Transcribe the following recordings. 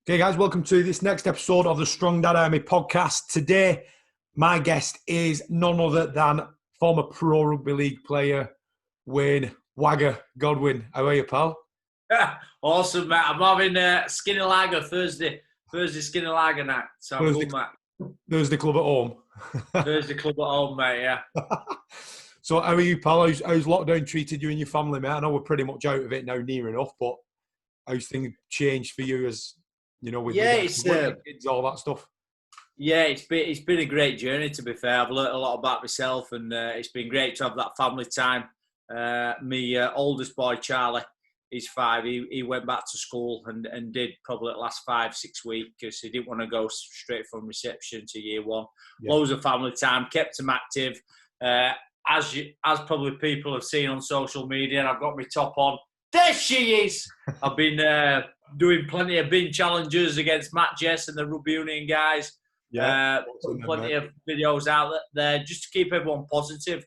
Okay, guys, welcome to this next episode of the Strong Dad Army podcast. Today, my guest is none other than former Pro Rugby League player, Wayne Wagger Godwin. How are you, pal? Awesome, mate. I'm having skinny lager Thursday skinny lager night. So I'm good, mate. Thursday club at home. Thursday club at home, mate, yeah. So how are you, pal? How's lockdown treated you and your family, mate? I know we're pretty much out of it now, near enough, but how's things changed for you as, with kids, all that stuff? Yeah, it's been a great journey, to be fair. I've learnt a lot about myself, and it's been great to have that family time. My oldest boy, Charlie, he's 5. He went back to school and did probably the last 5-6 weeks because he didn't want to go straight from reception to year 1. Yeah. Loads of family time, kept him active. As probably people have seen on social media, and I've got my top on. There she is! I've been doing plenty of bin challenges against Matt Jess and the Rugby Union guys. Yeah, plenty of videos out there just to keep everyone positive,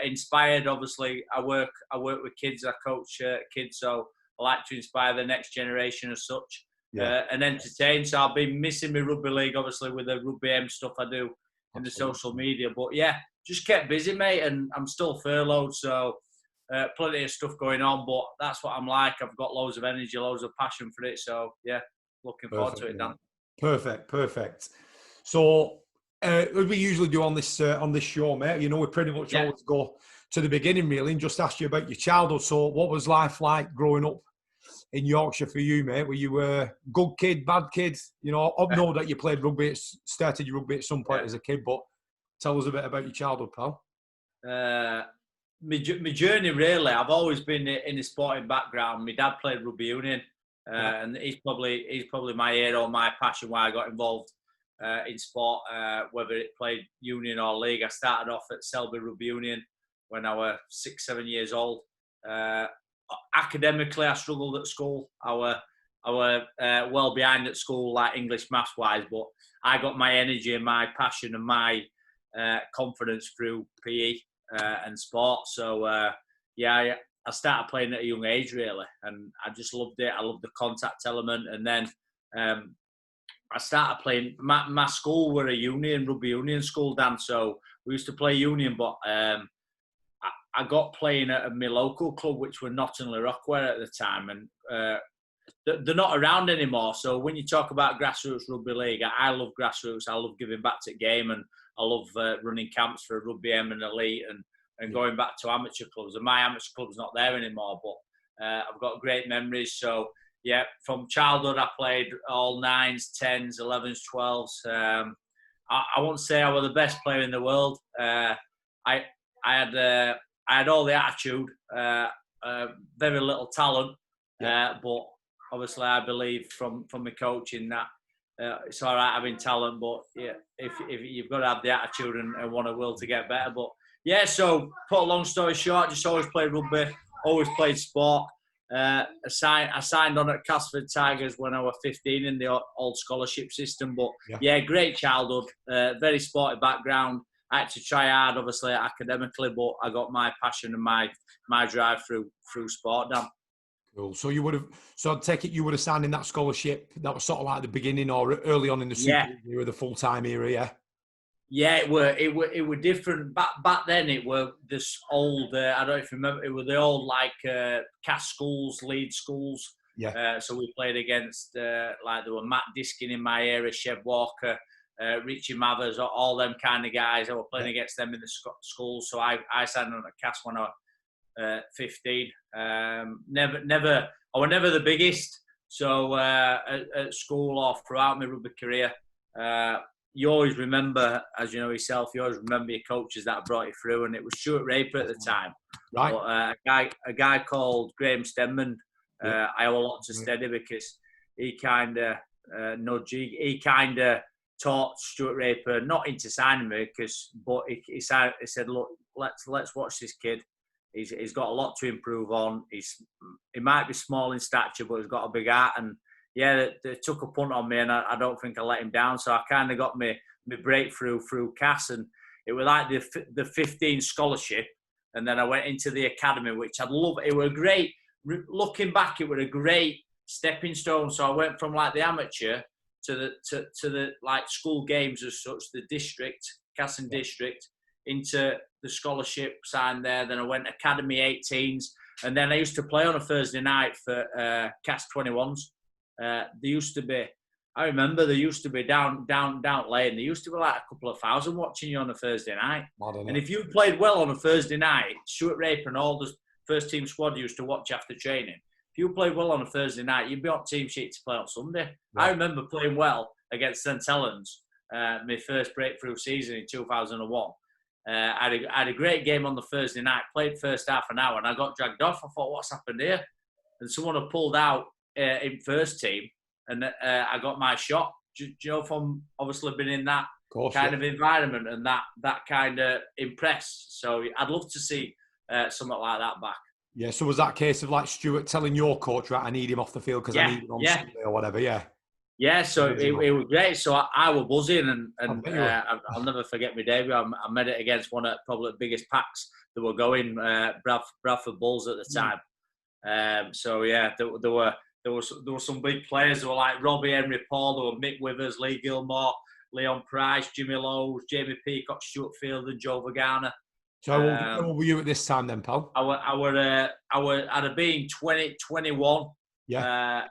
inspired. Obviously, I work with kids. I coach kids, so I like to inspire the next generation as such, and entertain. So I've been missing my Rugby League, obviously, with the Rugby AM stuff I do in the social media. But yeah, just kept busy, mate, and I'm still furloughed, so plenty of stuff going on. But that's what I'm like. I've got loads of energy, loads of passion for it. So yeah, looking forward to it, Dan. Perfect. So, as we usually do on this show, mate, we pretty much always go to the beginning, really, and just ask you about your childhood. So, what was life like growing up in Yorkshire for you, mate? Were you a good kid, bad kid? I know that you played rugby, started your rugby at some point as a kid, but tell us a bit about your childhood, pal. My journey, really, I've always been in a sporting background. My dad played rugby union, and he's probably my hero, my passion, why I got involved in sport, whether it played union or league. I started off at Salford Rugby Union when I was 6-7 years old. Academically, I struggled at school. I were well behind at school, like English, maths wise, but I got my energy and my passion and my confidence through PE and sport. So I started playing at a young age, really, and I just loved it. I loved the contact element, and then I started playing. My school were a rugby union school, Dan. So we used to play union, but I got playing at my local club, which were Nottingham Rockwell at the time, and they're not around anymore. So when you talk about grassroots rugby league, I love grassroots. I love giving back to the game, and I love running camps for Rugby AM and Elite, and going back to amateur clubs. And my amateur club's not there anymore, but I've got great memories. So yeah, from childhood I played all 9s, 10s, 11s, 12s. I won't say I was the best player in the world. I had all the attitude, very little talent, but obviously I believe from my coaching that it's all right having talent, but yeah, if you've got to have the attitude and want a will to get better. But yeah, so put a long story short, just always played rugby, always played sport. I signed on at Castleford Tigers when I was 15 in the old scholarship system. But yeah, great childhood, very sporty background. I had to try hard, obviously, academically, but I got my passion and my drive through sport, Dan. Cool. So I take it you would have signed in that scholarship. That was sort of like the beginning or early on in the Super League era, the full-time era, yeah. Yeah, it were different back then. It were this old. I don't know if you remember. It were the old Cass schools, Leeds schools. Yeah. So we played against there were Matt Diskin in my era, Chev Walker, Richie Mathers, all them kind of guys. I was playing against them in the schools. So I signed on at Cass when I was 15. I was never the biggest. So at school or throughout my rugby career. You always remember, as you know yourself, you always remember your coaches that brought you through, and it was Stuart Raper at the time. Right. But, a guy called Graham Stedman, I owe a lot to Steady because he kind of nudged. He kind of taught Stuart Raper not into signing me, but he said, look, let's watch this kid. He's got a lot to improve on. He might be small in stature, but he's got a big heart. And yeah, they took a punt on me, and I don't think I let him down. So I kind of got my breakthrough through Cass, and it was like the 15 scholarship, and then I went into the academy, which I'd love. It was great. Looking back, it was a great stepping stone. So I went from like the amateur to the like school games as such, the district, Castleford district, into the scholarship signed there. Then I went academy 18s, and then I used to play on a Thursday night for Cas 21s. There used to be, I remember there used to be down lane. There used to be like a couple of thousand watching you on a Thursday night. And if you played well on a Thursday night, Stuart Raper and all the first team squad used to watch after training. If you played well on a Thursday night, you'd be on team sheet to play on Sunday. Yeah. I remember playing well against St Helens, my first breakthrough season in 2001. I had a great game on the Thursday night, played first half an hour, and I got dragged off. I thought, what's happened here? And someone had pulled out in first team, and I got my shot. Do you know, from obviously being in that kind of environment and that kind of impressed. So I'd love to see something like that back. Yeah, so was that a case of like Stuart telling your coach, right, I need him off the field because I need him on Sunday or whatever, Yeah, so it was great. So I was buzzing, and I'll never forget my debut. I made it against one of probably the biggest packs that were going, Bradford Bulls at the time. So yeah, there were some big players. There were like Robbie Henry Paul, there were Mick Withers, Lee Gilmore, Leon Price, Jimmy Lowe, Jamie Peacock, Stuart Field, and Joe Vagana. So how old were you at this time then, pal? I'd have been 20, 21. Yeah.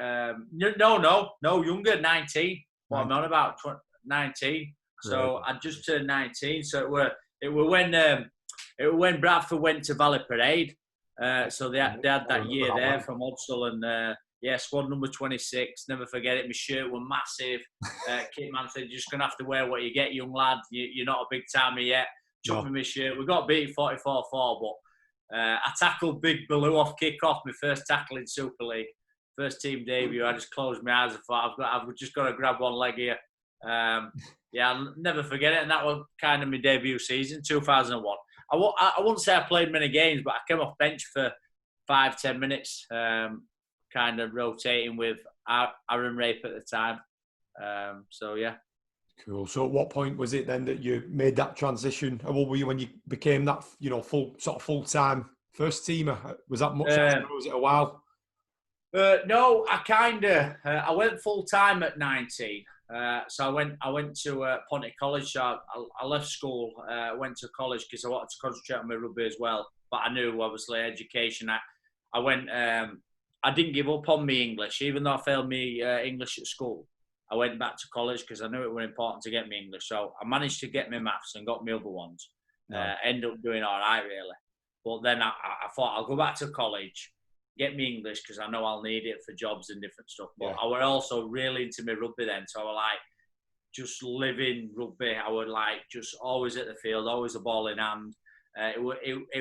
No, younger, 19. What I'm on about, 19. So I just turned 19. So it were when Bradford went to Valley Parade. So they had that year there from Odsall, and squad number 26. Never forget it. My shirt was massive. Kit man said, "You're just gonna have to wear what you get, young lad. You're not a big timer yet." Chucked me my shirt. We got beat 44-4, but I tackled Big Baloo off kick-off, my first tackle in Super League. First team debut. I just closed my eyes and thought, I've just got to grab one leg here. I'll never forget it. And that was kind of my debut season, 2001. I wouldn't say I played many games, but I came off bench for 5-10 minutes, kind of rotating with Aaron Rape at the time. Cool. So at what point was it then that you made that transition? How old were you when you became that, full-time first teamer? Was that much or was it a while? No, I went full-time at 19. So I went to Ponty College. So I left school, went to college because I wanted to concentrate on my rugby as well. But I knew, obviously, education. I went. I didn't give up on me English, even though I failed me English at school. I went back to college because I knew it was important to get me English. So I managed to get my maths and got my other ones. Ended up doing all right, really. But then I thought I'll go back to college, get me English because I know I'll need it for jobs and different stuff. But I was also really into my rugby then. So I was like just living rugby. I was like just always at the field, always a ball in hand. It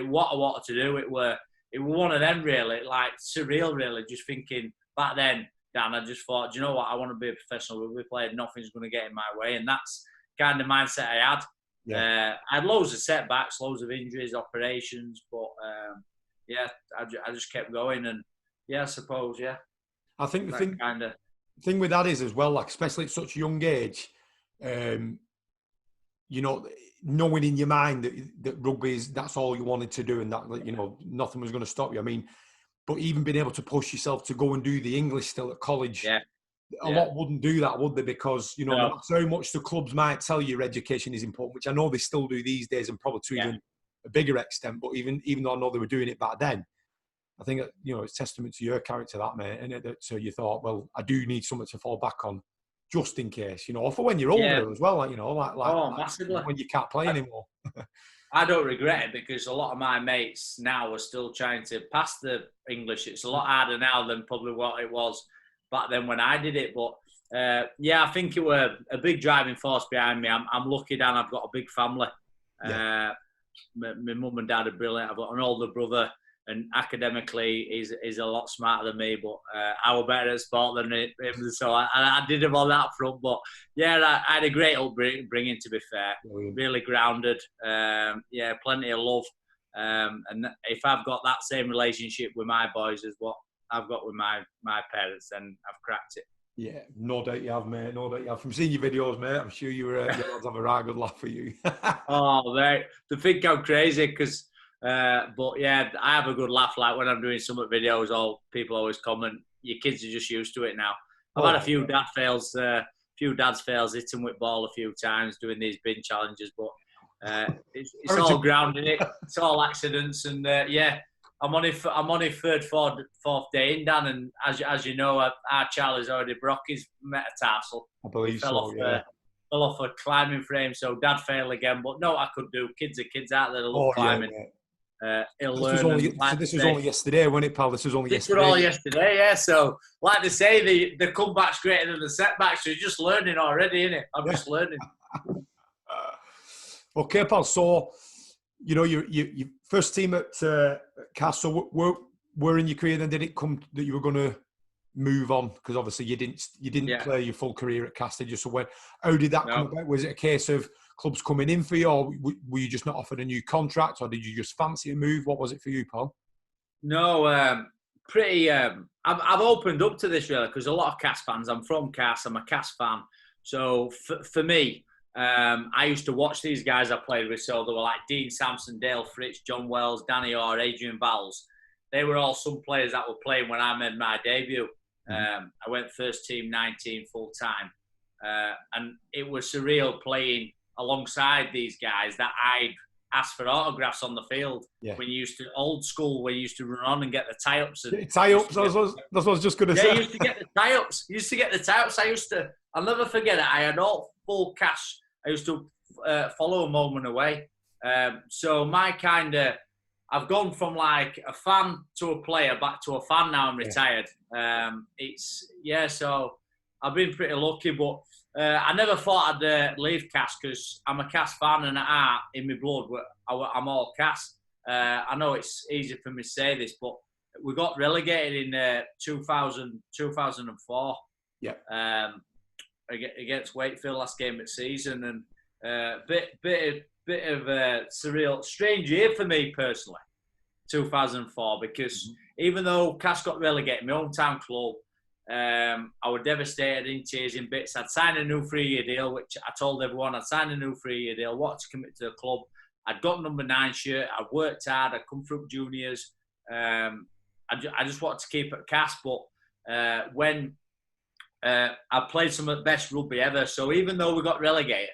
what I wanted to do. It were one of them really, like surreal really, just thinking back then, Dan, I just thought, do you know what? I want to be a professional rugby player. Nothing's going to get in my way. And that's kind of mindset I had. I had loads of setbacks, loads of injuries, operations, but I just kept going. And I suppose, I think the thing with that is as well, like especially at such a young age, knowing in your mind that rugby that's all you wanted to do, and that nothing was going to stop you. I mean, but even being able to push yourself to go and do the English still at college, a lot wouldn't do that, would they? Because no matter how much the clubs might tell you your education is important, which I know they still do these days, and probably to even a bigger extent. But even though I know they were doing it back then, I think it's testament to your character, that mate. And so you thought, well, I do need something to fall back on, just in case, or for when you're older as well, massively. When you can't play anymore. I don't regret it because a lot of my mates now are still trying to pass the English. It's a lot harder now than probably what it was back then when I did it. But I think it was a big driving force behind me. I'm lucky, Dan. I've got a big family. My mum and dad are brilliant. I've got an older brother, and academically he's a lot smarter than me. But I was better at sport than him, so I did him on that front. But I had a great upbringing, to be fair. Really grounded. Plenty of love. And if I've got that same relationship with my boys as what I've got with my parents, then I've cracked it. Yeah, no doubt you have, mate. No doubt you have. From seeing your videos, mate, I'm sure your lads have a right good laugh for you. Oh, mate, they think I'm crazy but I have a good laugh. Like when I'm doing some videos, people always comment, your kids are just used to it now. I've had a few dad fails, dad's fails, hitting with ball a few times doing these bin challenges, but it's all grounded it. It's all accidents, and I'm on his fourth day in, Dan, and as you know, our Charlie's already broke his metatarsal. I believe so. Fell off a climbing frame, so dad failed again. But no, I could do. Kids are kids out there that love climbing. He'll learn. This was only yesterday, wasn't it, pal? This was only yesterday. This was all yesterday, yeah. So, like they say, the comeback's greater than the setback. So you're just learning already, innit? I'm just learning. Okay, pal. So, you know, your first team at Castle, where in your career then did it come that you were going to move on? Because obviously you didn't play your full career at Castle. So how did that come about? Was it a case of clubs coming in for you, or were you just not offered a new contract, or did you just fancy a move? What was it for you, pal? No, I've opened up to this really because a lot of Cas fans. I'm from Cas. I'm a Cas fan. So for me, I used to watch these guys I played with. So they were like Dean Sampson, Dale Fritz, John Wells, Danny Orr, Adrian Valls. They were all some players that were playing when I made my debut. I went first team 19 full time, and it was surreal playing alongside these guys that I'd ask for autographs on the field. When you used to old school, where you used to run on and get the tie-ups. That's what I was just going to say. Yeah, you used to get the tie-ups. I'll never forget it. I had all full cash. I used to follow a moment away. So I've gone from like a fan to a player back to a fan now. I'm retired. So I've been pretty lucky, but I never thought I'd leave Cas because I'm a Cas fan and at heart, in my blood, I'm all Cas. I know it's easy for me to say this, but we got relegated in 2004 against Wakefield last game of the season, and bit of a surreal, strange year for me personally, 2004, because even though Cas got relegated, my hometown club, I was devastated, in tears, in bits. I'd signed a new 3-year deal, which I told everyone I'd signed a new 3-year deal, wanted to commit to the club. I'd got number 9 shirt, I'd worked hard, I'd come through juniors. I just wanted to keep at Cas, but when I played some of the best rugby ever, so even though we got relegated,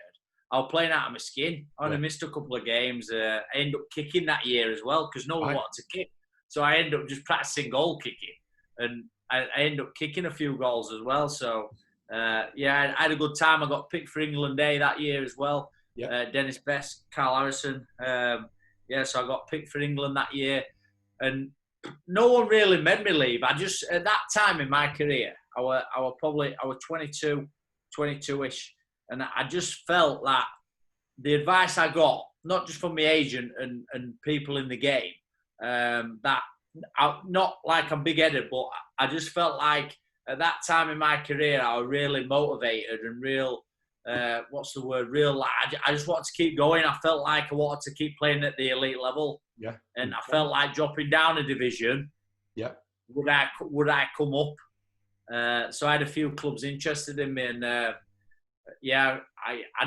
I was playing out of my skin. I only missed a couple of games. I ended up kicking that year as well because no one wanted to kick. So I ended up just practicing goal kicking, and I ended up kicking a few goals as well. So, I had a good time. I got picked for England A that year as well. Dennis Best, Carl Harrison. So I got picked for England that year. And no one really made me leave. I just, at that time in my career, I was 22-ish. And I just felt that the advice I got, not just from my agent and people in the game, that not like I'm big-headed, but I just felt like at that time in my career, I was really motivated and real, I just wanted to keep going. I felt like I wanted to keep playing at the elite level. And I felt like dropping down a division. Would I come up? So I had a few clubs interested in me, and I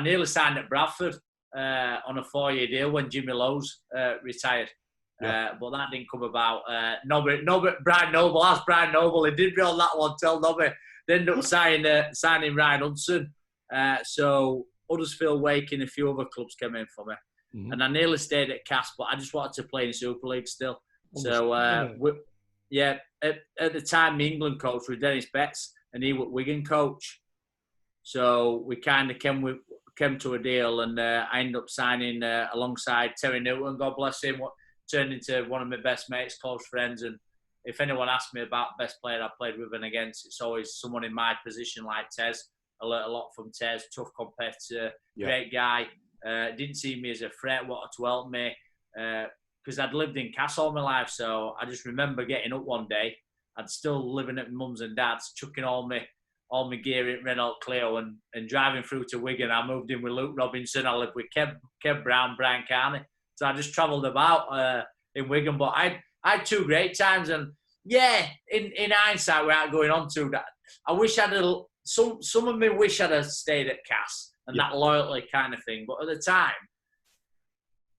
nearly signed at Bradford on a 4-year deal when Jimmy Lowe's retired. But that didn't come about. Brian Noble, asked Brian Noble, he did me on that one, tell Nobby. They ended up signing Ryan Hudson. So Huddersfield, Wake and a few other clubs came in for me. And I nearly stayed at Cas, but I just wanted to play in Super League still. So, at the time, the England coach was Dennis Betts, and he was Wigan coach. So we kind of came to a deal, and I ended up signing alongside Terry Newton, God bless him, turned into one of my best mates, close friends. And if anyone asks me about best player I played with and against, it's always someone in my position like Tez. I learnt a lot from Tez, tough competitor, great guy. Didn't see me as a threat, wanted to help me. Because I'd lived in Cas all my life, so I just remember getting up one day. I'd still living at my mum's and dad's, chucking all my gear in Renault Clio and driving through to Wigan. I moved in with Luke Robinson. I lived with Kev Brown, Brian Carney. So I just travelled about in Wigan. But I had 2 great times. And in hindsight, without going on to that, I wish I'd some of me wish I'd have stayed at Cas and that loyalty kind of thing. But at the time,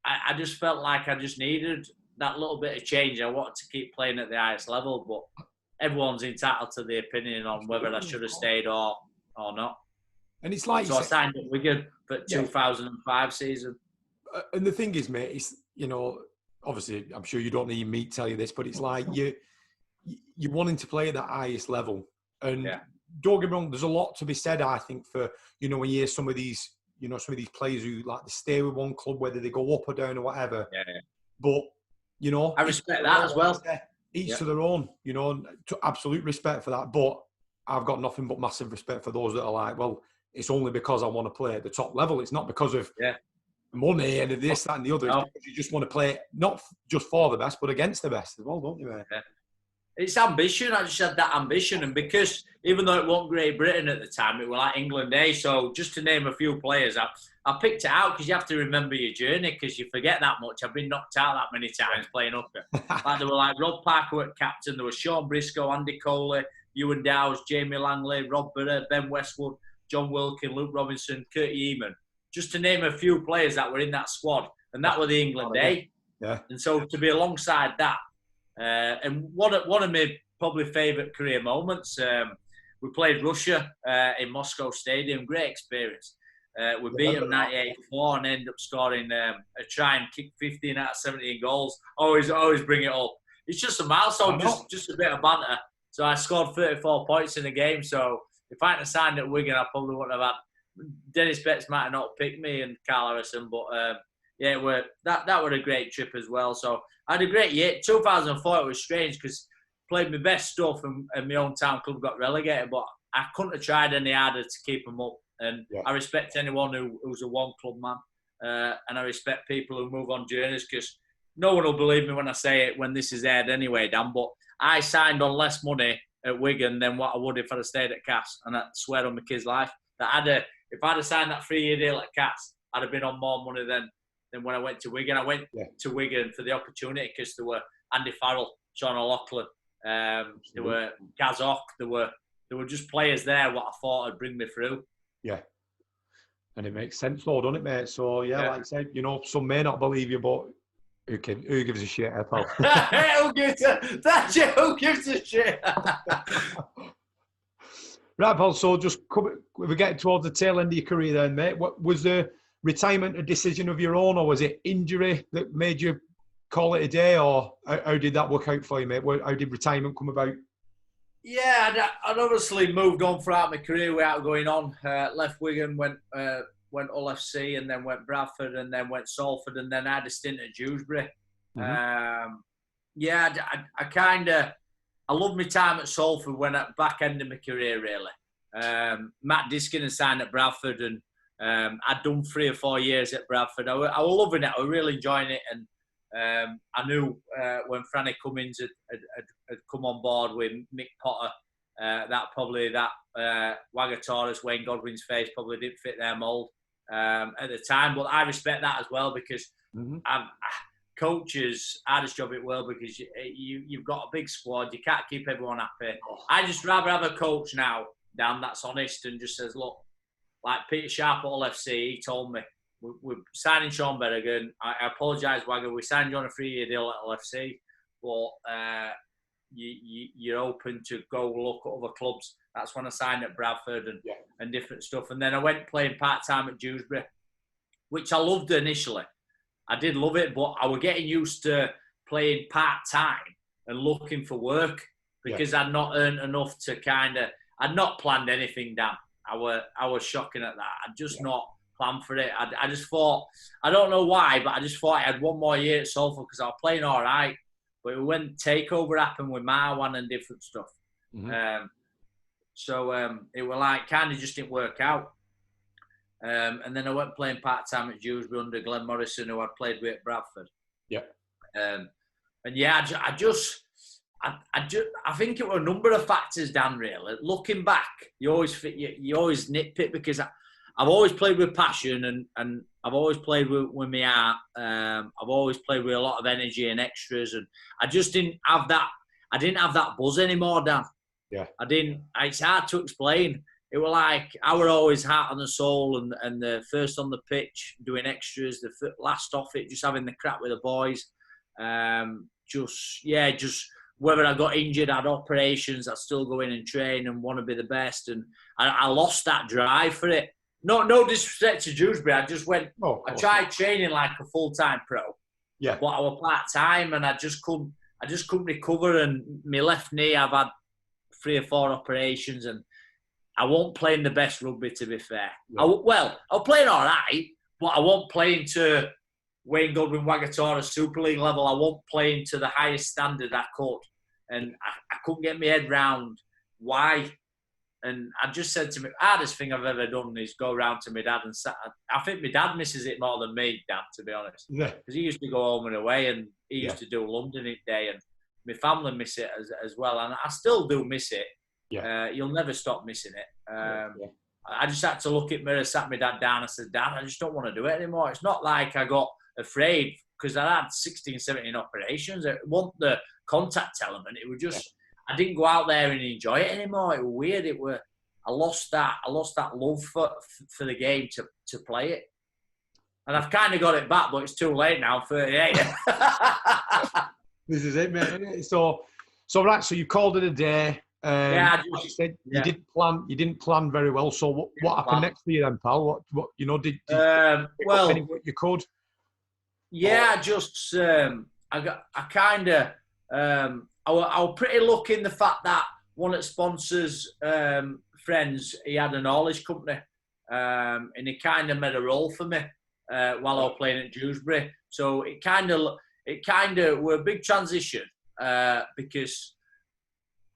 I just felt like I just needed that little bit of change. I wanted to keep playing at the highest level, but everyone's entitled to the opinion on whether I should have stayed or not. And it's like, so I signed at Wigan for 2005 season. And the thing is, mate, it's, you know, obviously, I'm sure you don't need me to tell you this, but it's like you're wanting to play at that highest level. And don't get me wrong, there's a lot to be said, I think, for, you know, when you hear some of these, you know, some of these players who like to stay with one club, whether they go up or down or whatever. Yeah. But, you know, I respect that as well. Each to their own, you know, absolute respect for that. But I've got nothing but massive respect for those that are like, well, it's only because I want to play at the top level. It's not because of money and this, that, and the other. It's because you just want to play not just for the best, but against the best as well, don't you, mate? Yeah. It's ambition. I just had that ambition. And because even though it wasn't Great Britain at the time, it was like England A. So just to name a few players, I picked it out because you have to remember your journey because you forget that much. I've been knocked out that many times playing hooker. Like there were like Rob Parker at captain, there was Sean Briscoe, Andy Coley, Ewan Dowes, Jamie Langley, Rob Burr, Ben Westwood, John Wilkin, Luke Robinson, Curtie Eamon. Just to name a few players that were in that squad. And that were the England A. Yeah. And so to be alongside that, and one of my probably favourite career moments, we played Russia in Moscow Stadium. Great experience. We beat them 98-4 and ended up scoring a try and kick 15 out of 17 goals. Always bring it up. It's just a milestone, just a bit of banter. So I scored 34 points in the game. So if I hadn't signed at Wigan, I probably wouldn't have had. Dennis Betts might have not picked me and Carl Harrison, but that were a great trip as well. So I had a great year. 2004 it was strange because played my best stuff and my own town club got relegated, but I couldn't have tried any harder to keep them up. And I respect anyone who's a one club man, and I respect people who move on journeys because no one will believe me when I say it when this is aired anyway, Dan. But I signed on less money at Wigan than what I would if I'd have stayed at Cass, and I swear on my kid's life that if I'd have signed that 3-year deal at Cass, I'd have been on more money than when I went to Wigan. I went to Wigan for the opportunity because there were Andy Farrell, Sean O'Loughlin, there were Gaz Ock, there were just players there what I thought would bring me through. Yeah. And it makes sense though, doesn't it, mate? So, like I said, you know, some may not believe you, but who gives a shit, pal? Who gives a shit? Right, pal, so we're getting towards the tail end of your career then, mate. What was the retirement a decision of your own, or was it injury that made you call it a day, or how did that work out for you, mate? How did retirement come about? Yeah, I'd obviously moved on throughout my career without going on. Left Wigan, went Hull FC, and then went Bradford, and then went Salford, and then I had a stint at Dewsbury. I loved my time at Salford when at back end of my career, really. Matt Diskin had signed at Bradford, and I'd done 3 or 4 years at Bradford. I was loving it. I was really enjoying it, and I knew when Franny Cummins had come on board with Mick Potter, that Wagataurus, Wayne Godwin's face probably didn't fit their mould at the time. But I respect that as well because coaches, hardest job in the world because you've got a big squad. You can't keep everyone happy. I just rather have a coach now, Dan, that's honest and just says, look, like Peter Sharp at Hull FC, he told me, we're signing Sean Berrigan. I apologise, Wagger. We signed you on a 3-year deal at Hull FC, but you're open to go look at other clubs. That's when I signed at Bradford and different stuff. And then I went playing part-time at Dewsbury, which I loved initially. I did love it, but I was getting used to playing part-time and looking for work because I'd not earned enough to I'd not planned anything down. I was shocking at that. I'd just not planned for it. I just thought, I don't know why, but I just thought I had one more year at Salford because I was playing all right. But when takeover happened with Marwan and different stuff, it was like kind of just didn't work out. And then I went playing part-time at Dewsbury under Glenn Morrison, who I'd played with at Bradford. Yeah. I think it were a number of factors, Dan, really. Looking back, you always nitpick because I've always played with passion and I've always played with my heart. I've always played with a lot of energy and extras, and I just didn't have that. I didn't have that buzz anymore, Dan. Yeah. It's hard to explain. It was like I were always heart and soul, and the first on the pitch doing extras, the last off it, just having the crap with the boys. Just whether I got injured, had operations, I'd still go in and train and want to be the best. And I lost that drive for it. No disrespect to Dewsbury. I just went. I tried training like a full-time pro. Yeah. But I was part-time, and I just couldn't recover. And my left knee, I've had 3 or 4 operations, and I wasn't playing the best rugby, to be fair. Yeah. I was playing all right, but I wasn't playing to Wayne Godwin Wagatora Super League level. I wasn't playing to the highest standard I could. And I couldn't get my head round why. And I just said to me, hardest thing I've ever done is go round to my dad and I think my dad misses it more than me, Dad, to be honest. Yeah. Because he used to go home and away, and he used to do London each day, and my family miss it as well. And I still do miss it. Yeah. You'll never stop missing it. I just had to look at mirror, sat my dad down and said, Dad, I just don't want to do it anymore. It's not like I got afraid because I had 16, 17 operations. It wasn't the contact element. It was just... I didn't go out there and enjoy it anymore. It was weird. I lost that love for the game to play it. And I've kind of got it back, but it's too late now. I'm 38. This is it, mate. So right. So you called it a day. You said you didn't plan very well. So what happened next for you then, pal? What did you pick up what you could? Yeah, I was pretty lucky in the fact that one of the sponsors' friends, he had a knowledge company, and he kind of made a role for me while I was playing at Dewsbury. So it kind of were a big transition because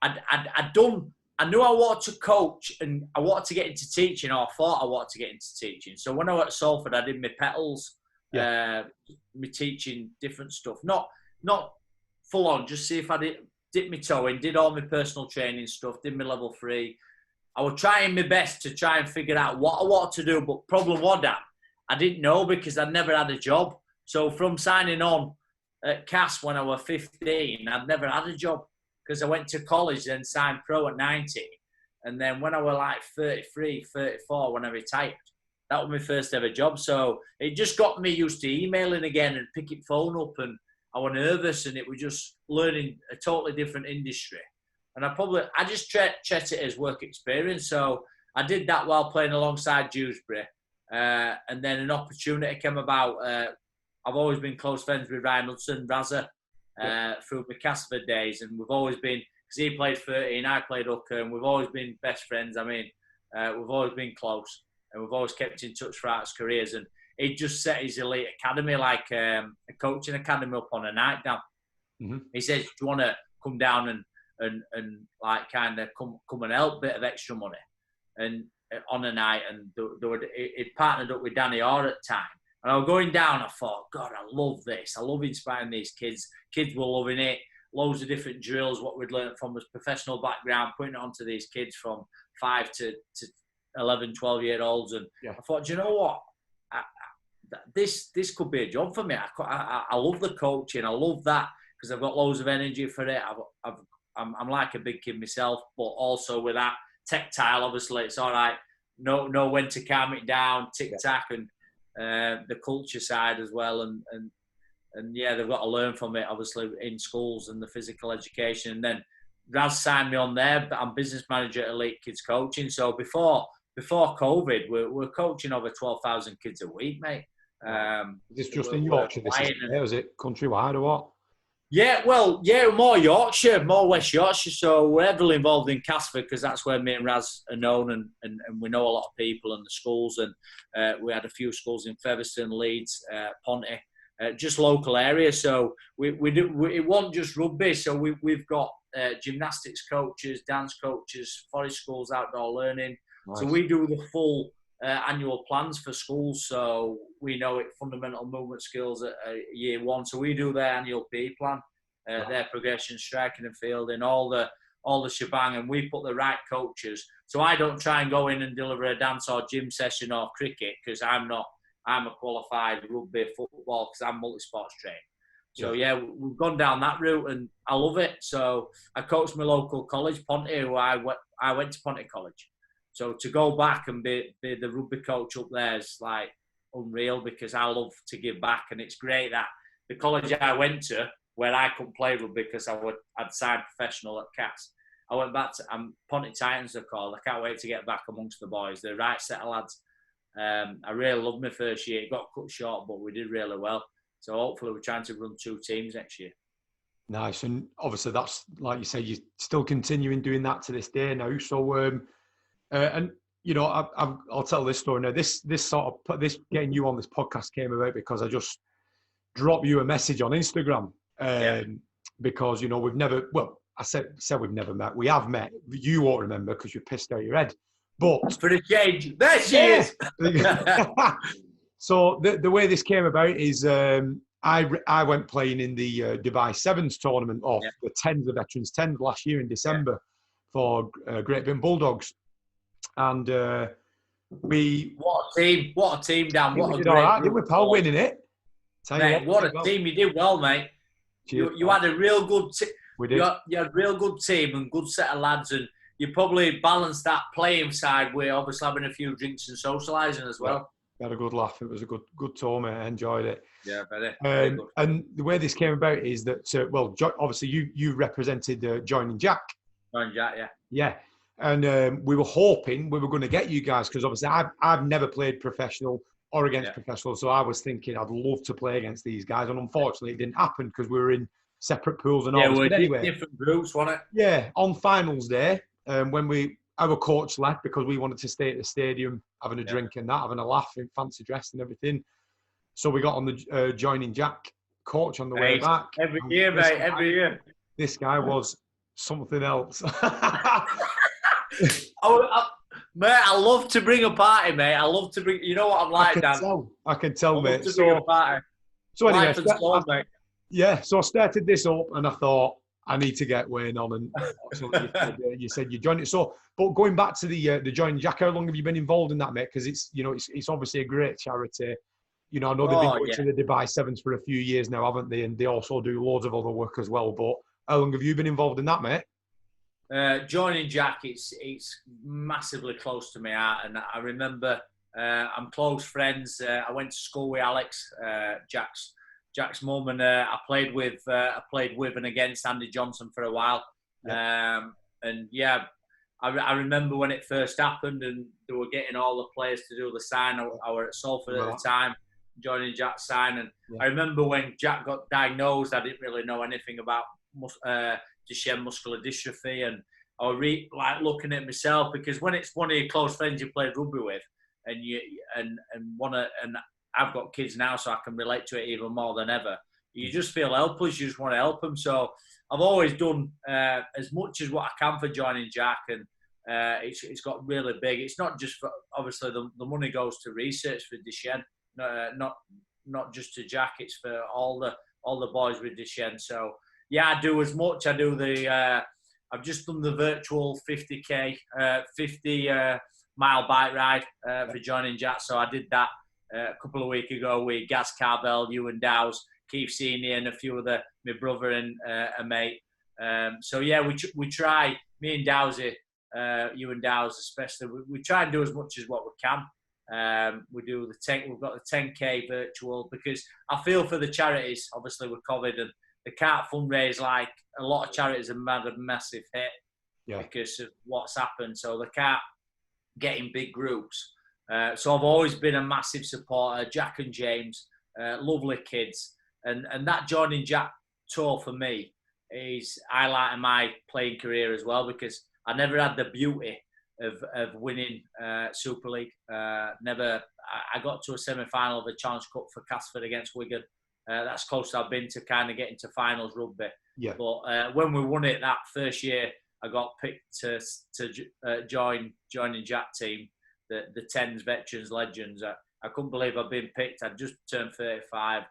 I knew I wanted to coach and I wanted to get into teaching, or I thought I wanted to get into teaching. So when I was at Salford, I did my petals, me teaching different stuff, not full on, just see if I dip my toe in, did all my personal training stuff, did my level 3. I was trying my best to try and figure out what I wanted to do, but problem was that I didn't know because I'd never had a job. So from signing on at Cass when I was 15, I'd never had a job because I went to college and signed pro at 19. And then when I was like 33, 34, when I retired, that was my first ever job. So it just got me used to emailing again and picking phone up, and I was nervous, and it was just learning a totally different industry. And I just treat it as work experience. So I did that while playing alongside Dewsbury. And then an opportunity came about. I've always been close friends with Ryan Hudson, Razza, through my Castleford days. And we've always been, because he played 13, I played hooker, and we've always been best friends. I mean, we've always been close, and we've always kept in touch throughout his careers. And he just set his elite academy, like a coaching academy, up on a night down. Mm-hmm. He says, do you want to come down and like kind of come and help, bit of extra money, and on a night? And it partnered up with Danny Orr at the time. And I was going down, I thought, God, I love this. I love inspiring these kids. Kids were loving it. Loads of different drills, what we'd learned from his professional background, putting it onto these kids from 5 to 11, 12-year-olds. And I thought, do you know what? This could be a job for me. I love the coaching. I love that because I've got loads of energy for it. I'm like a big kid myself, but also with that tactile, obviously, it's all right. Know when to calm it down, tic-tac, and the culture side as well. And they've got to learn from it, obviously, in schools and the physical education. And then Raz signed me on there, but I'm business manager at Elite Kids Coaching. So before COVID, we're coaching over 12,000 kids a week, mate. Is this just in Yorkshire? Is it countrywide or what? Yeah, more Yorkshire, more West Yorkshire. So we're heavily involved in Castleford because that's where me and Raz are known, and we know a lot of people and the schools. And we had a few schools in Featherstone, Leeds, Ponty, just local areas. So it wasn't just rugby. So we've got gymnastics coaches, dance coaches, forest schools, outdoor learning. Nice. So we do the full annual plans for schools, so we know it fundamental movement skills at year 1. So we do their annual P plan, their progression, striking and fielding, all the shebang, and we put the right coaches. So I don't try and go in and deliver a dance or gym session or cricket because I'm a qualified rugby, football, because I'm multi-sports trained. So we've gone down that route, and I love it. So I coached my local college, Ponty, who I went to Ponty College. So to go back and be the rugby coach up there is like unreal because I love to give back, and it's great that the college I went to, where I couldn't play rugby because I'd signed professional at Cats. I went back to Ponty Titans, they're called. I can't wait to get back amongst the boys. They're the right set of lads. I really loved my first year. It got cut short, but we did really well. So hopefully we're trying to run 2 teams next year. Nice. And obviously that's, like you say, you're still continuing doing that to this day now. So, and, you know, I'll tell this story now. This getting you on this podcast came about because I just dropped you a message on Instagram. Because, you know, we've never, well, I said we've never met. We have met. You won't remember because you're pissed out your head. But for the change, there she is. So the way this came about is I went playing in the Dubai Sevens tournament of the 10s, the Veterans 10s last year in December for Great Britain Bulldogs. And what a team, Dan. What a great all right, didn't we, pal, winning it? Mate, what a team. You did well, mate. You had a real good team. We did. You had a real good team and good set of lads, and you probably balanced that playing side with obviously having a few drinks and socialising as well. We had a good laugh. It was a good tour, mate. I enjoyed it. Yeah, very good. And the way this came about is that, obviously you represented Joining Jack. Joining Jack, yeah. Yeah. And we were hoping we were going to get you guys because obviously I've never played professional or against professional. So I was thinking I'd love to play against these guys. And unfortunately, it didn't happen because we were in separate pools and all. Yeah, we were anyway, different groups, wasn't it? Yeah. On finals day, when our coach left because we wanted to stay at the stadium having a drink and that, having a laugh in fancy dress and everything. So we got on the Joining Jack coach on the way back. Every year, mate, every year. This guy was something else. Mate, I love to bring a party, mate. I love to bring. You know what I'm like, Dan. I can tell, mate. To bring a party. So anyway, mate. Yeah. So I started this up, and I thought I need to get Wayne on, and so you said you joined it. So, but going back to the Joining Jack, how long have you been involved in that, mate? Because it's obviously a great charity. You know, I know they've been going to the Dubai Sevens for a few years now, haven't they? And they also do loads of other work as well. But how long have you been involved in that, mate? Joining Jack, it's massively close to my heart, and I remember I'm close friends. I went to school with Alex, Jack's mum, and I played with and against Andy Johnson for a while. Yeah. I remember when it first happened, and they were getting all the players to do the sign. I was at Salford at the time, Joining Jack's sign, and I remember when Jack got diagnosed, I didn't really know anything about Duchenne muscular dystrophy, and I was looking at myself because when it's one of your close friends you played rugby with, and I've got kids now, so I can relate to it even more than ever. You just feel helpless. You just want to help them. So I've always done as much as what I can for Joining Jack, and it's got really big. It's not just for, obviously the money goes to research for Duchenne, not just to Jack. It's for all the boys with Duchenne. So. Yeah, I do as much. I do I've just done the virtual 50k, 50-mile bike ride for Joining Jack. So I did that a couple of weeks ago with Gaz Carvel, Ewan Dowes, Keith Senior, and a few of my brother and a mate. So yeah, we try. Me and Dowsy, Ewan Dowes especially, we try and do as much as what we can. We do we've got the 10k virtual because I feel for the charities. Obviously with COVID and they can't fundraise like a lot of charities have had a massive hit because of what's happened. So they can't get in big groups. So I've always been a massive supporter. Jack and James, lovely kids. And that Joining Jack tour for me is highlighting my playing career as well because I never had the beauty of winning Super League. I got to a semi-final of the Challenge Cup for Castleford against Wigan. That's close I've been to kind of getting to finals rugby. Yeah. But when we won it that first year, I got picked to join Joining Jack team, the 10s Veterans Legends. I couldn't believe I'd been picked. I'd just turned 35.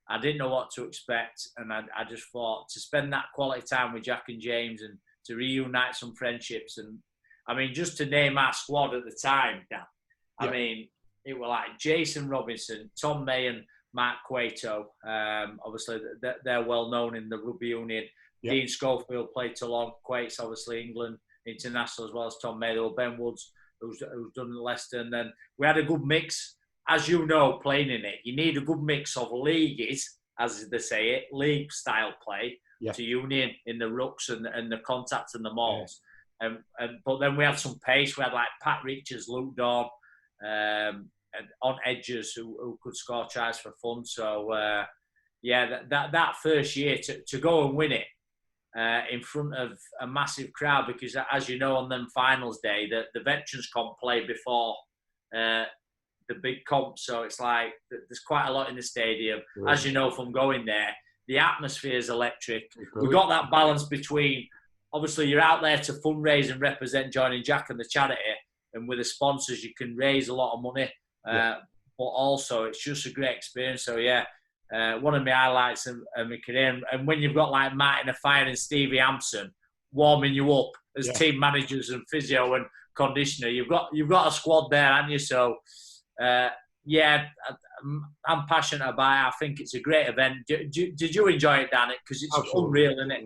I didn't know what to expect, and I just thought to spend that quality time with Jack and James and to reunite some friendships. And I mean, just to name our squad at the time, Dan, I mean, it were like Jason Robinson, Tom May, and Mark Cueto, obviously they're well known in the rugby union. Yeah. Dean Schofield played Toulon, Quates obviously England international as well as Tom May. Ben Woods, who's done Leicester, and then we had a good mix. As you know, playing in it, you need a good mix of leagueies as they say it, league style play Yeah. to union in the rucks and the contact and the mauls. But then we had some pace. We had like Pat Richards, Luke Dawn, and on edges who could score tries for fun. So that first year to go and win it in front of a massive crowd, because as you know, on them finals day, the veterans comp play before the big comp, so it's like there's quite a lot in the stadium. Right. As you know from going there, the atmosphere is electric. We've got that balance between, obviously you're out there to fundraise and represent Joining Jack and the charity, and with the sponsors you can raise a lot of money, but also it's just a great experience. So one of my highlights of my career, and when you've got like Martin Afire and Stevie Hampson warming you up as team managers and physio and conditioner, you've got a squad there, haven't you? So I'm passionate about it. I think it's a great event. Did you enjoy it, Dan? Because it's unreal, isn't it?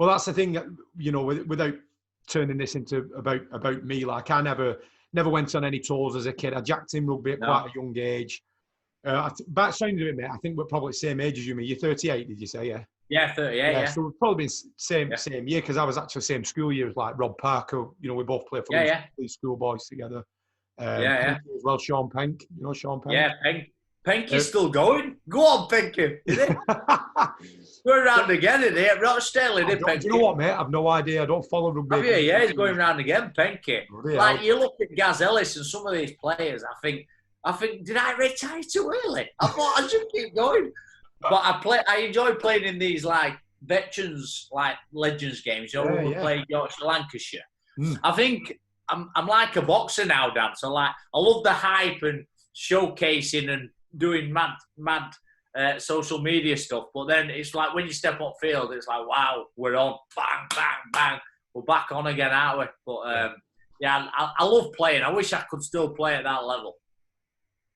Well, that's the thing, you know, without turning this into about me, like I never went on any tours as a kid. I jacked in rugby at quite a young age. By sounds of it, mate, I think we're probably the same age as you, mate. You're 38, did you say? Yeah. Yeah, 38. Yeah. So we've probably been same year, because I was actually same school year as like Rob Parker. You know, we both played for these schoolboys together. As well, Sean Penk. You know Sean Penk? Yeah, Penk is still going. Go on, Penky. Is it? Going round again, isn't it? Rochdale, isn't it, Penky? Do you know what, mate? I've no idea. I don't follow rugby. Have you? Yeah, he's going round again, Penky. Like, you look at Gaz Ellis and some of these players, I think, did I retire too early? I thought I should keep going. But I enjoy playing in these, like, veterans, like, legends games. You know, we play Yorkshire, Lancashire. I think I'm like a boxer now, Dan. So, like, I love the hype and showcasing and doing mad social media stuff. But then it's like when you step up field, it's like, wow, we're on. Bang, bang, bang. We're back on again, aren't we? But, I love playing. I wish I could still play at that level.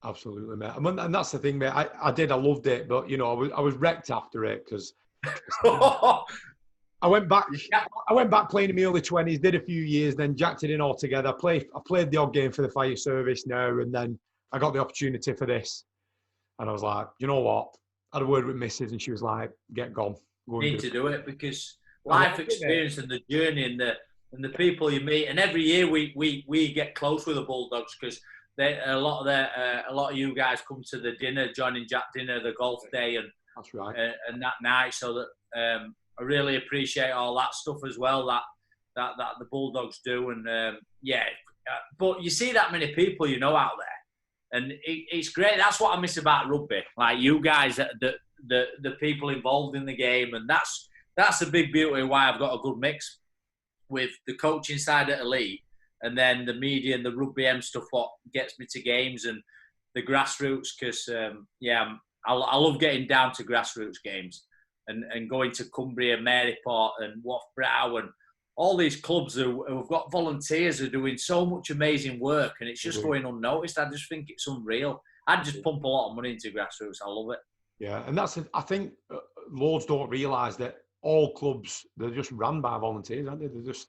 Absolutely, mate. I mean, and that's the thing, mate. I loved it, but, you know, I was wrecked after it, because I went back playing in my early 20s, did a few years, then jacked it in altogether. I played the odd game for the fire service now, and then I got the opportunity for this. And I was like, you know what? I had a word with Mrs. and she was like, get gone. You need to do it, because life experience and the journey and the people you meet. And every year we get close with the Bulldogs, because a lot of you guys come to the dinner, Joining Jack dinner, the golf day, and that's right, and that night. So that I really appreciate all that stuff as well that the Bulldogs do, and but you see that many people, you know, out there, and it's great. That's what I miss about rugby, like you guys, the people involved in the game, and that's the big beauty why I've got a good mix with the coaching side at elite, and then the media and the Rugby AM stuff, what gets me to games, and the grassroots, because, I love getting down to grassroots games and going to Cumbria, Maryport and Wharf-Brow and all these clubs who've got volunteers who are doing so much amazing work, and it's just going unnoticed. I just think it's unreal. I just pump a lot of money into grassroots. I love it. Yeah, and I think loads don't realise that all clubs, they're just run by volunteers, aren't they? They're just,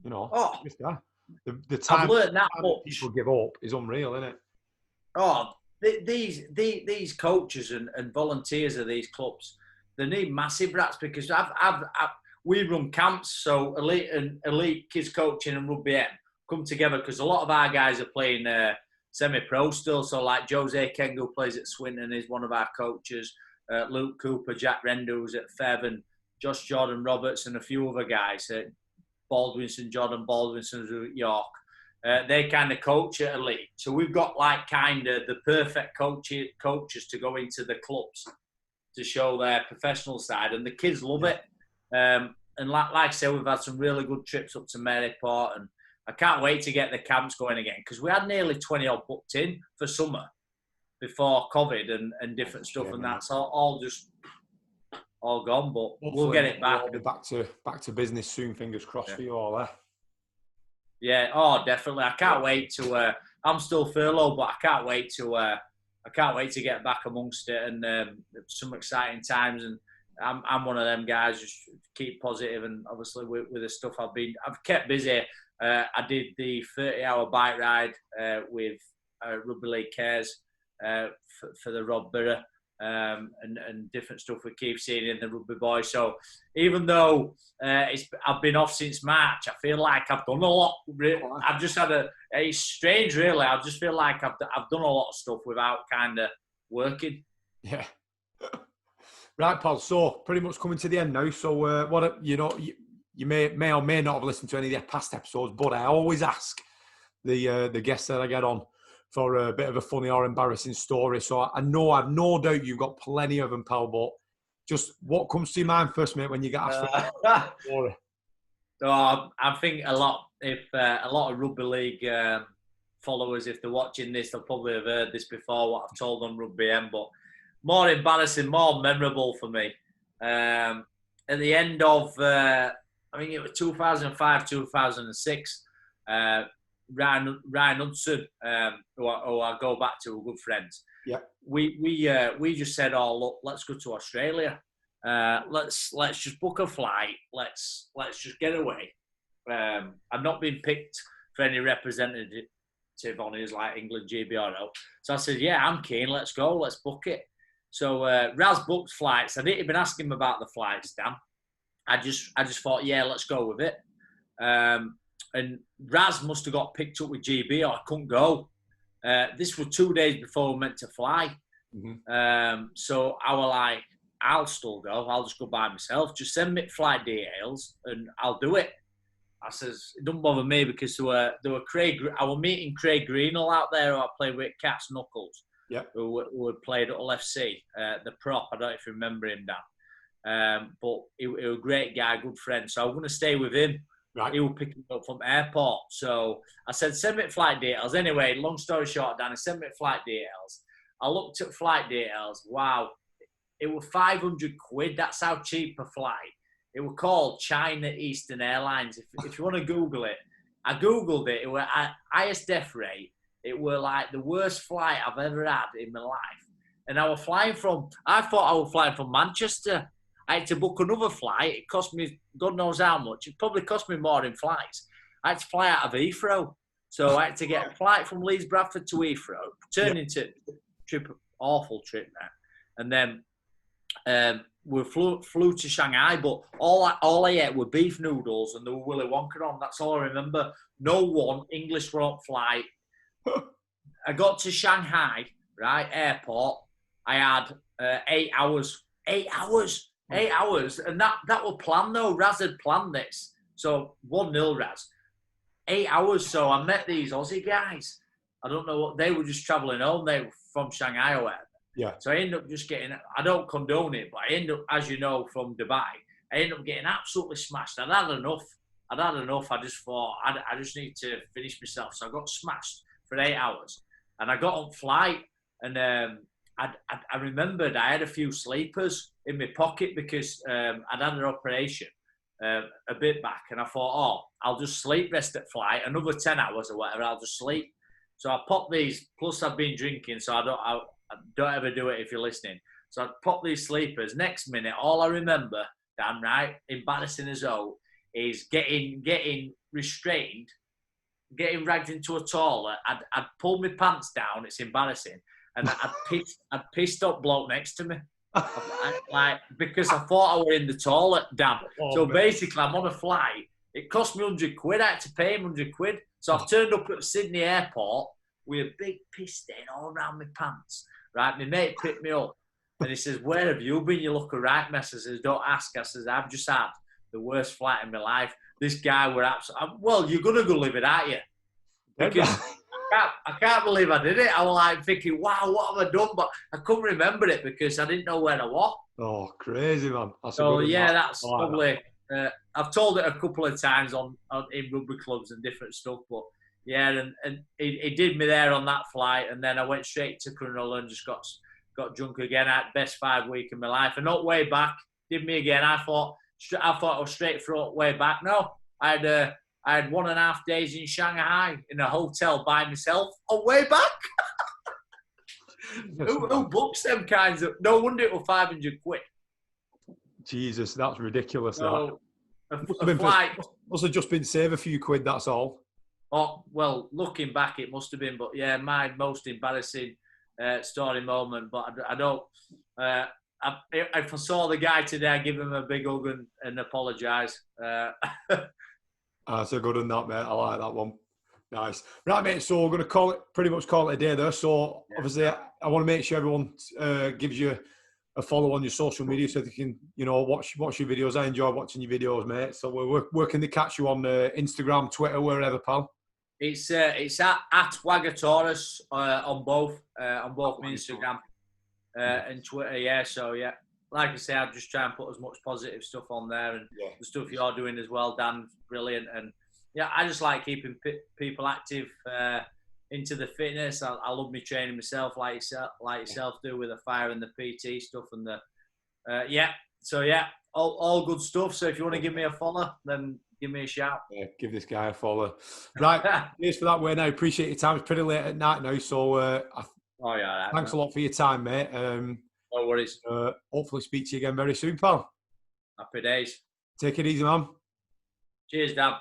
you know, just there. The time I've learned that much. People give up is unreal, isn't it? Oh, these coaches and volunteers of these clubs, they need massive rats, because we run camps, so elite kids coaching and Rugby AM come together, because a lot of our guys are playing semi-pro still. So like Jose Keng, who plays at Swinton, is one of our coaches. Luke Cooper, Jack Render, who's at Fev, and Josh Jordan Roberts, and a few other guys. Baldwinson, Jordan Baldwinson, who's at York. They kind of coach at elite. So we've got like kind of the perfect coaches to go into the clubs to show their professional side, and the kids love it. And like I said, we've had some really good trips up to Maryport, and I can't wait to get the camps going again, because we had nearly 20 odd booked in for summer before COVID and different stuff, and that's all gone. But we'll get it back. We'll be back to business soon. Fingers crossed for you all there. Yeah, definitely. I can't wait to. I'm still furloughed, but I can't wait to get back amongst it, and some exciting times. And I'm one of them guys. Just keep positive, and obviously with the stuff I've kept busy. I did the 30-hour bike ride with Rugby League Cares for the Rob Borough. and different stuff we keep seeing in the rugby boys. So even though I've been off since March, I feel like I've done a lot. I've just had it's strange, really. I just feel like I've done a lot of stuff without kind of working. Yeah. Right, Paul. So pretty much coming to the end now. So you may or may not have listened to any of the past episodes, but I always ask the guests that I get on for a bit of a funny or embarrassing story. So I know I've no doubt you've got plenty of them, pal. But just what comes to your mind first, mate, when you get asked for a story? So I think a lot of Rugby League followers, if they're watching this, they'll probably have heard this before, what I've told on Rugby AM, but more embarrassing, more memorable for me. At the end of, I think it was 2005, 2006, Ryan Hudson, who I go back to, we're good friends. Yeah. We just said, oh look, let's go to Australia. Let's just book a flight. Let's just get away. I've not been picked for any representative on his like England GBRO. So I said, yeah, I'm keen. Let's go. Let's book it. So Raz booked flights. I didn't even ask him about the flights, Dan. I just thought, yeah, let's go with it. And Raz must have got picked up with GB, or I couldn't go. This was 2 days before we were meant to fly. Mm-hmm. So I was like, I'll still go. I'll just go by myself. Just send me flight details and I'll do it. I says, it don't bother me because there were Craig. I was meeting Craig Greenall out there who I played with Cats Knuckles. Yep. Who had played at FC, the prop. I don't know if you remember him, Dan. But he was a great guy, good friend. So I'm going to stay with him. Right. He will pick me up from airport. So I said, send me flight details. Anyway, long story short, Dan, send me flight details. I looked at flight details. Wow. It was 500 quid. That's how cheap a flight. It was called China Eastern Airlines. If you want to Google it, I Googled it. It was highest death rate. It was like the worst flight I've ever had in my life. And I thought I was flying from Manchester. I had to book another flight. It cost me God knows how much. It probably cost me more in flights. I had to fly out of Heathrow. So I had to get a flight from Leeds Bradford to Heathrow. Turned into awful trip now. And then we flew to Shanghai, but all I ate were beef noodles and there were Willy Wonka on. That's all I remember. No one English flight. I got to Shanghai, right, airport. I had 8 hours. 8 hours. 8 hours. And that was planned, though. Raz had planned this. So 1-0 Raz. 8 hours. So I met these Aussie guys. I don't know what, they were just travelling home. They were from Shanghai or whatever. Yeah. So I ended up just getting, I don't condone it, but I ended up, as you know, from Dubai, I ended up getting absolutely smashed. I'd had enough. I just thought, I just need to finish myself. So I got smashed for 8 hours. And I got on flight and I remembered I had a few sleepers in my pocket because I'd had an operation a bit back. And I thought, I'll just sleep rest at flight, another 10 hours or whatever, I'll just sleep. So I popped these, plus I've been drinking, so I don't ever do it if you're listening. So I popped these sleepers. Next minute, all I remember, Dan, right, embarrassing as though, is getting restrained, getting dragged into a toilet. I'd pulled my pants down. It's embarrassing, and I'd pissed up bloke next to me, because I thought I were in the toilet. Damn. So basically, I'm on a flight. It cost me 100 quid. I had to pay him 100 quid. So I've turned up at Sydney Airport with a big piss stain all around my pants. Right, my mate picked me up, and he says, "Where have you been? You look a right mess." I says, "Don't ask." I says, "I've just had the worst flight in my life. This guy were absolutely..." "Well, you're gonna go live it, aren't you?" Because I can't believe I did it. I was like thinking, "Wow, what have I done?" But I couldn't remember it because I didn't know where I was. Oh, crazy, man! That's probably. I've told it a couple of times in rugby clubs and different stuff, but. Yeah, and he did me there on that flight, and then I went straight to Cronulla and just got drunk again. I had the best 5 weeks of my life, and not way back. Did me again. I thought I was straight through way back. No, I had 1.5 days in Shanghai in a hotel by myself on way back. who books them kinds of? No wonder it was 500 quid. Jesus, that's ridiculous. So, that must have just been save a few quid. That's all. Oh, well, looking back, it must have been. But yeah, my most embarrassing story moment. But I don't. If I saw the guy today, I'd give him a big hug and apologise. That's a good one, that, mate. I like that one. Nice. Right, mate, so we're going to pretty much call it a day there. So, obviously, I want to make sure everyone gives you a follow on your social media so they can, watch your videos. I enjoy watching your videos, mate. So, where can they catch you on Instagram, Twitter, wherever, pal? It's at Wagataurus on both my Instagram and Twitter. Yeah, so yeah, like I say, I just try and put as much positive stuff on there, and the stuff you're doing as well, Dan, brilliant. And yeah, I just like keeping people active into the fitness. I love me training myself, like yourself do with the fire and the PT stuff, and all good stuff. So if you want to give me a follow, then give me a shout. Yeah, give this guy a follow. Right, cheers for that, Wayne. I appreciate your time. It's pretty late at night now, so thanks a lot for your time, mate. No worries. Hopefully speak to you again very soon, pal. Happy days. Take it easy, man. Cheers, Dan.